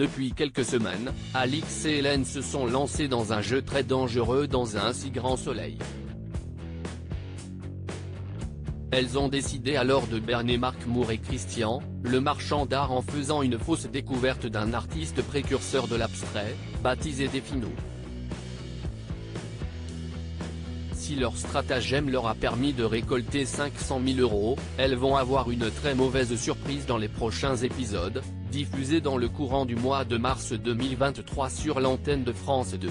Depuis quelques semaines, Alix et Hélène se sont lancés dans un jeu très dangereux dans un si grand soleil. Elles ont décidé alors de berner Marc Moore et Christian, le marchand d'art, en faisant une fausse découverte d'un artiste précurseur de l'abstrait, baptisé Defino. Si leur stratagème leur a permis de récolter 500 000 €, elles vont avoir une très mauvaise surprise dans les prochains épisodes, diffusés dans le courant du mois de mars 2023 sur l'antenne de France 2.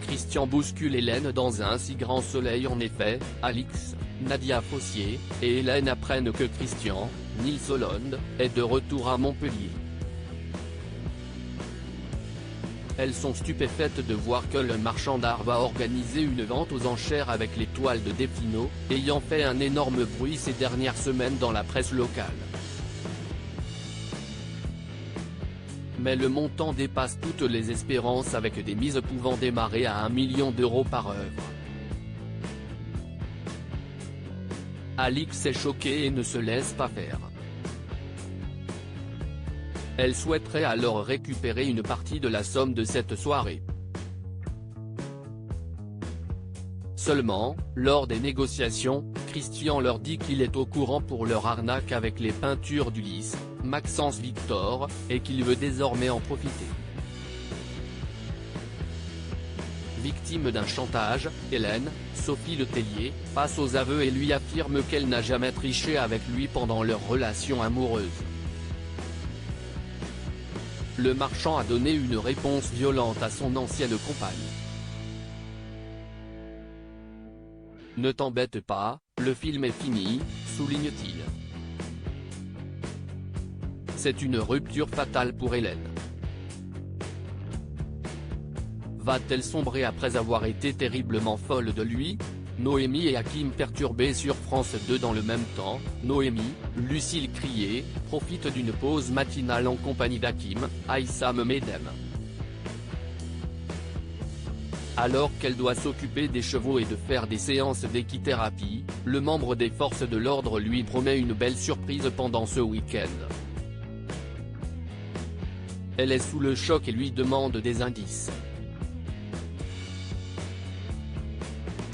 Christian bouscule Hélène dans un si grand soleil. En effet, Alix, Nadia Fossier, et Hélène apprennent que Christian, Nils Hollande, est de retour à Montpellier. Elles sont stupéfaites de voir que le marchand d'art va organiser une vente aux enchères avec les toiles de Defino, ayant fait un énorme bruit ces dernières semaines dans la presse locale. Mais le montant dépasse toutes les espérances, avec des mises pouvant démarrer à 1 million € par œuvre. Alix est choquée et ne se laisse pas faire. Elle souhaiterait alors récupérer une partie de la somme de cette soirée. Seulement, lors des négociations, Christian leur dit qu'il est au courant pour leur arnaque avec les peintures d'Ulysse, Maxence Victor, et qu'il veut désormais en profiter. Victime d'un chantage, Hélène, Sophie Letellier, passe aux aveux et lui affirme qu'elle n'a jamais triché avec lui pendant leur relation amoureuse. Le marchand a donné une réponse violente à son ancienne compagne. « Ne t'embête pas, le film est fini », souligne-t-il. C'est une rupture fatale pour Hélène. Va-t-elle sombrer après avoir été terriblement folle de lui ? Noémie et Hakim perturbés sur France 2. Dans le même temps, Noémie, Lucille Crié, profite d'une pause matinale en compagnie d'Hakim, Aïssam Medem. Alors qu'elle doit s'occuper des chevaux et de faire des séances d'équithérapie, le membre des forces de l'ordre lui promet une belle surprise pendant ce week-end. Elle est sous le choc et lui demande des indices.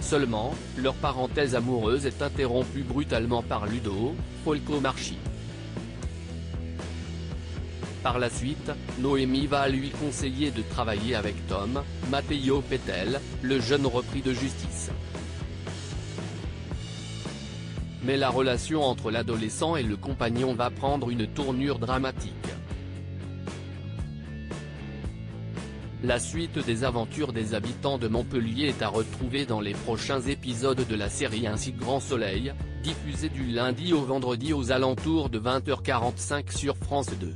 Seulement, leur parenthèse amoureuse est interrompue brutalement par Ludo Folco-Marchi. Par la suite, Noémie va lui conseiller de travailler avec Tom Matteo Pettel, le jeune repris de justice. Mais la relation entre l'adolescent et le compagnon va prendre une tournure dramatique. La suite des aventures des habitants de Montpellier est à retrouver dans les prochains épisodes de la série Un si grand soleil, diffusée du lundi au vendredi aux alentours de 20h45 sur France 2.